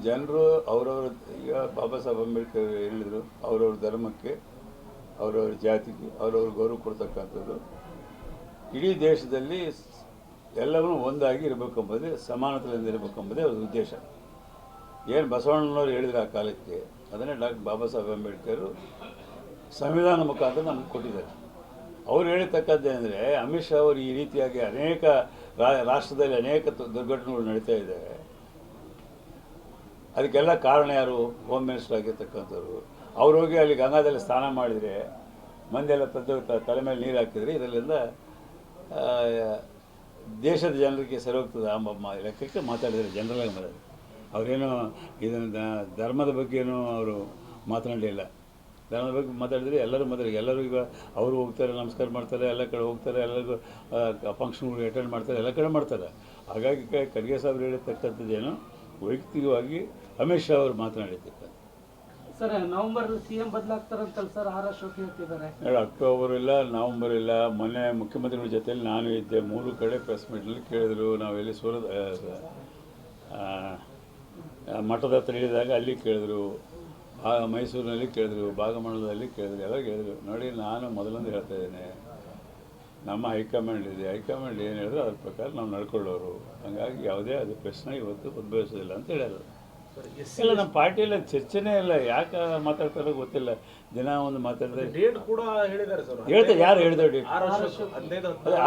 ಜನರು ಅವರವ್ರ ಈಗ ಬಾಬಾ ಸಾಹೇಬ್ ಅಂಬೇಡ್ಕರ್ ಹೇಳಿದರು, ಅವರವ್ರ ಧರ್ಮಕ್ಕೆ, ಅವರವ್ರ ಜಾತಿಗೆ ಅವರವ್ರ ಗೌರವ ಕೊಡ್ತಕ್ಕಂಥದ್ದು. ಇಡೀ ದೇಶದಲ್ಲಿ ಎಲ್ಲವನ್ನೂ ಒಂದಾಗಿ ಇರಬೇಕೆಂಬುದೇ, ಸಮಾನತೆಯಿಂದ ಇರಬೇಕೆಂಬುದೇ ಅವ್ರ ಉದ್ದೇಶ. ಏನು ಬಸವಣ್ಣನವರು ಹೇಳಿದ್ರು ಆ ಕಾಲಕ್ಕೆ, ಅದನ್ನೇ ಡಾಕ್ಟರ್ ಬಾಬಾ ಸಾಹೇಬ್ ಅಂಬೇಡ್ಕರ್ ಸಂವಿಧಾನ ಮುಖಾಂತರ ನಮಗೆ ಕೊಟ್ಟಿದ್ದಾರೆ. ಅವ್ರು ಹೇಳಿರ್ತಕ್ಕದ್ದೇನೆಂದರೆ, ಅಮಿತ್ ಶಾ ಅವರು ಈ ರೀತಿಯಾಗಿ ಅನೇಕ ರಾಷ್ಟ್ರದಲ್ಲಿ ಅನೇಕ ದುರ್ಘಟನೆಗಳು ನಡೀತಾ ಇದ್ದಾವೆ. ಅದಕ್ಕೆಲ್ಲ ಕಾರಣ ಯಾರು? ಹೋಮ್ ಮಿನಿಸ್ಟರ್ ಆಗಿರ್ತಕ್ಕಂಥವ್ರು. ಅವ್ರು ಹೋಗಿ ಅಲ್ಲಿ ಗಂಗಾದಲ್ಲಿ ಸ್ನಾನ ಮಾಡಿದರೆ, ಮಂದೆಲ್ಲ ತಲೆ ಮೇಲೆ ನೀರು ಹಾಕಿದರೆ, ಇದರಿಂದ ದೇಶದ ಜನರಿಗೆ ಸರಿ ಹೋಗ್ತದೆ ಎಂಬ ಲೆಕ್ಕಕ್ಕೆ ಮಾತಾಡಿದ್ದಾರೆ. ಜನರಲಾಗಿ ಮಾತಾಡಿದ್ರು. ಅವರೇನು ಇದನ್ನು ಧರ್ಮದ ಬಗ್ಗೆನೂ ಅವರು ಮಾತನಾಡಲಿಲ್ಲ. ಧರ್ಮದ ಬಗ್ಗೆ ಮಾತಾಡಿದರೆ ಎಲ್ಲರೂ ಮಾತಾಡಿ, ಎಲ್ಲರೂ ಈಗ ಅವರು ಹೋಗ್ತಾರೆ, ನಮಸ್ಕಾರ ಮಾಡ್ತಾರೆ, ಎಲ್ಲ ಕಡೆ ಹೋಗ್ತಾರೆ, ಎಲ್ಲರಿಗೂ ಫಂಕ್ಷನ್ಗಳು ಅಟೆಂಡ್ ಮಾಡ್ತಾರೆ, ಎಲ್ಲ ಕಡೆ ಮಾಡ್ತಾರೆ. ಹಾಗಾಗಿ ಖರ್ಗೆ ಸಾಹೇಬ್ರು ಹೇಳಿರ್ತಕ್ಕಂಥದ್ದೇನು ವೈಯಕ್ತಿಕವಾಗಿ ಅಮಿತ್ ಶಾ ಅವರು ಮಾತನಾಡಿದ್ದಕ್ಕೆ. ಸರ್, ನವೆಂಬರ್ CM ಬದಲಾಗ್ತಾರಂತಲ್ಲ ಸರ್, ಆರ್ ಅಶೋಕ್ ಹೇಳ್ತಿದ್ದಾರೆ. ಅಕ್ಟೋಬರ್ ಇಲ್ಲ, ನವಂಬರ್ ಇಲ್ಲ. ಮೊನ್ನೆ ಮುಖ್ಯಮಂತ್ರಿಗಳ ಜೊತೆಯಲ್ಲಿ ನಾನು ಇದ್ದೆ. 3 ಕಡೆ ಪ್ರೆಸ್ ಮೀಟ್ನಲ್ಲಿ ಕೇಳಿದ್ರು. ನಾವೆಲ್ಲಿ ಮಠದ ಹತ್ರ ಇಳಿದಾಗ ಅಲ್ಲಿ ಕೇಳಿದ್ರು, ಮೈಸೂರಿನಲ್ಲಿ ಕೇಳಿದ್ರು, ಭಾಗಮಂಡಲದಲ್ಲಿ ಕೇಳಿದ್ರು, ಎಲ್ಲ ಕೇಳಿದ್ರು. ನೋಡಿ, ನಾನು ಮೊದಲೊಂದು ಹೇಳ್ತಾ ಇದ್ದೇನೆ, ನಮ್ಮ ಹೈಕಮಾಂಡ್ ಇದೆ. ಹೈಕಮಾಂಡ್ ಏನು ಹೇಳಿದ್ರು ಅದ್ರ ಪ್ರಕಾರ ನಾವು ನಡ್ಕೊಳ್ಳೋರು. ಹಾಗಾಗಿ ಯಾವುದೇ ಅದು ಪ್ರಶ್ನೆ ಇವತ್ತು ಉದ್ಭವಿಸೋದಿಲ್ಲ ಅಂತ ಹೇಳ್ಯಾರು. ಇಲ್ಲ, ನಮ್ಮ ಪಾರ್ಟಿಯಲ್ಲಿ ಚರ್ಚೆನೇ ಇಲ್ಲ. ಯಾಕೆ ಮಾತಾಡ್ತಾರೋ ಗೊತ್ತಿಲ್ಲ. ದಿನ ಒಂದು ಮಾತಾಡಿದ್ರೆ ಡೇಟ್ ಕೂಡ ಹೇಳಿದ್ದಾರೆ ಸರ್. ಹೇಳ್ತಾರೆ. ಯಾರು ಹೇಳಿದ್ರು ಡೇಟ್?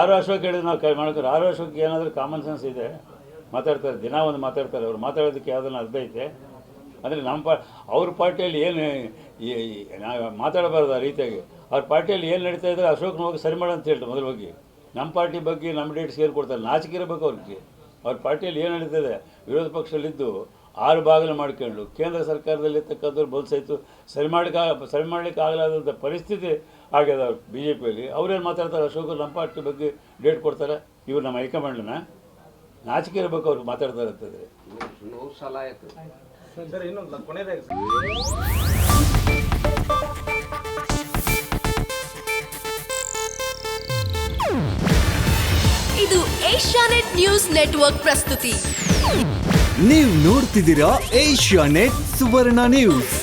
ಆರು ಅಶೋಕ್ ಹೇಳಿದ್ರೆ ನಾವು ಕೈ ಮಾಡ್ತಾರೆ. ಆರು ಅಶೋಕ್ ಏನಾದರೂ ಕಾಮನ್ ಸೆನ್ಸ್ ಇದೆ? ಮಾತಾಡ್ತಾರೆ, ದಿನ ಒಂದು ಮಾತಾಡ್ತಾರೆ. ಅವ್ರು ಮಾತಾಡೋದಕ್ಕೆ ಯಾವುದನ್ನು ಅರ್ಥ ಐತೆ? ಅಂದರೆ ನಮ್ಮ ಅವ್ರ ಪಾರ್ಟಿಯಲ್ಲಿ ಏನು ನಾವು ಮಾತಾಡಬಾರ್ದು ಆ ರೀತಿಯಾಗಿ. ಅವ್ರ ಪಾರ್ಟಿಯಲ್ಲಿ ಏನು ನಡೀತಾ ಇದ್ದಾರೆ ಅಶೋಕ್ನ ಹೋಗಿ ಸರಿ ಮಾಡು ಅಂತ ಹೇಳ್ತಾರೆ ಮೊದಲು ಹೋಗಿ. ನಮ್ಮ ಪಾರ್ಟಿ ಬಗ್ಗೆ ನಮ್ಮ ಡೇಟ್ಸ್ ಏನು ಕೊಡ್ತಾರೆ? ನಾಚಿಕೆ ಇರಬೇಕು ಅವ್ರಿಗೆ. ಅವ್ರ ಪಾರ್ಟಿಯಲ್ಲಿ ಏನು ನಡೀತದೆ? ವಿರೋಧ ಪಕ್ಷದಲ್ಲಿದ್ದು 6 ಬಾಗಿಲು ಮಾಡ್ಕೊಂಡು ಕೇಂದ್ರ ಸರ್ಕಾರದಲ್ಲಿ ಇರ್ತಕ್ಕಂಥವ್ರು ಬಹುಸಹಿತ ಸರಿ ಮಾಡಲಿಕ್ಕೆ ಆಗಲಾದಂಥ ಪರಿಸ್ಥಿತಿ ಆಗ್ಯದ ಅವ್ರು BJPಯಲ್ಲಿ. ಅವ್ರೇನು ಮಾತಾಡ್ತಾರೆ? ಅಶೋಕ್ ನಮ್ಮ ಪಾರ್ಟಿ ಬಗ್ಗೆ ಡೇಟ್ ಕೊಡ್ತಾರೆ. ಇವ್ರು ನಮ್ಮ ಹೈಕಮಾಂಡ್ನ ನಾಚಿಕೆ ಇರಬೇಕು ಅವ್ರಿಗೆ ಮಾತಾಡ್ತಾರೆ ಅಂತಂದರೆ. ಸರ್, ಇನ್ನೊಂದು ಕೊನೆಯದಾಗಿ ಇದು ಏಷ್ಯಾನೆಟ್ ನ್ಯೂಸ್ ನೆಟ್ವರ್ಕ್ ಪ್ರಸ್ತುತಿ. ನೀವು ನೋಡ್ತಿದ್ದೀರಾ ಏಷ್ಯಾನೆಟ್ ಸುವರ್ಣ ನ್ಯೂಸ್.